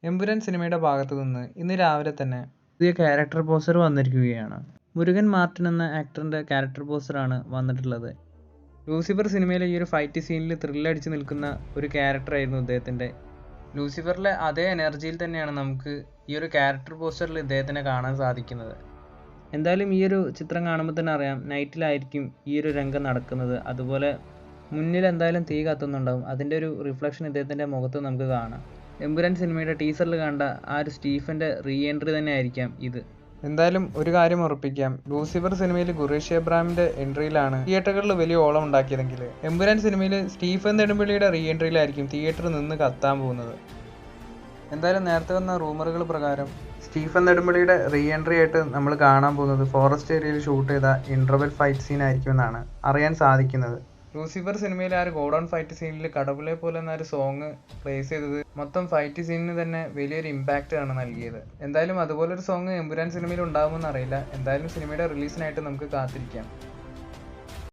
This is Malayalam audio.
എമ്പുരാൻ സിനിമയുടെ ഭാഗത്തു നിന്ന് ഇന്ന് രാവിലെ തന്നെ പുതിയ ക്യാരക്ടർ പോസ്റ്റർ വന്നിരിക്കുകയാണ്. മുരുകൻ മാർട്ടിൻ എന്ന ആക്ടറിൻ്റെ ക്യാരക്ടർ പോസ്റ്ററാണ് വന്നിട്ടുള്ളത്. ലൂസിഫർ സിനിമയിലെ ഈ ഒരു ഫൈറ്റ് സീനിൽ ത്രില്ലടിച്ച് നിൽക്കുന്ന ഒരു ക്യാരക്ടറായിരുന്നു ഇദ്ദേഹത്തിൻ്റെ. ലൂസിഫറിലെ അതേ എനർജിയിൽ തന്നെയാണ് നമുക്ക് ഈ ഒരു ക്യാരക്ടർ പോസ്റ്ററിൽ ഇദ്ദേഹത്തിനെ കാണാൻ സാധിക്കുന്നത്. എന്തായാലും ഈ ഒരു ചിത്രം കാണുമ്പോൾ തന്നെ അറിയാം നൈറ്റിലായിരിക്കും ഈ ഒരു രംഗം നടക്കുന്നത്. അതുപോലെ മുന്നിൽ എന്തായാലും തീ കത്തുന്നുണ്ടാവും. അതിൻ്റെ ഒരു റിഫ്ലക്ഷൻ ഇദ്ദേഹത്തിൻ്റെ മുഖത്ത് നമുക്ക് കാണാം. എമ്പുരാൻ സിനിമയുടെ ടീസറിൽ കണ്ട ആ ഒരു സ്റ്റീഫൻ്റെ റീ എൻട്രി തന്നെ ആയിരിക്കാം ഇത്. എന്തായാലും ഒരു കാര്യം ഉറപ്പിക്കാം, ലൂസിഫർ സിനിമയിൽ ഖുറേഷി അബ്രഹാമിൻ്റെ എൻട്രിയിലാണ് തിയേറ്ററുകളിൽ വലിയ ഓളം ഉണ്ടാക്കിയതെങ്കിൽ എമ്പുരാൻ സിനിമയിൽ സ്റ്റീഫൻ നെടുമ്പള്ളിയുടെ റീ എൻട്രിയിലായിരിക്കും തിയേറ്റർ നിന്ന് കത്താൻ പോകുന്നത്. എന്തായാലും നേരത്തെ വന്ന റൂമറുകൾ പ്രകാരം സ്റ്റീഫൻ നെടുമ്പള്ളിയുടെ റീ എൻട്രി ആയിട്ട് നമ്മൾ കാണാൻ പോകുന്നത് ഫോറസ്റ്റ് ഏരിയയിൽ ഷൂട്ട് ചെയ്ത ഇൻ്റർവെൽ ഫൈറ്റ് സീൻ ആയിരിക്കുമെന്നാണ് അറിയാൻ സാധിക്കുന്നത്. ലൂസിഫർ സിനിമയിലെ ആ ഒരു ഗോഡൗൺ ഫൈറ്റ് സീനിൽ കടവുളെ പോലെ എന്ന ഒരു സോങ് പ്ലേസ് ചെയ്തത് മൊത്തം ഫൈറ്റ് സീനിന് തന്നെ വലിയൊരു ഇമ്പാക്റ്റ് ആണ് നൽകിയത്. എന്തായാലും അതുപോലൊരു സോങ് എമ്പുരാൻ സിനിമയിൽ ഉണ്ടാകുമെന്ന് അറിയില്ല. എന്തായാലും സിനിമയുടെ റിലീസിനായിട്ട് നമുക്ക് കാത്തിരിക്കാം.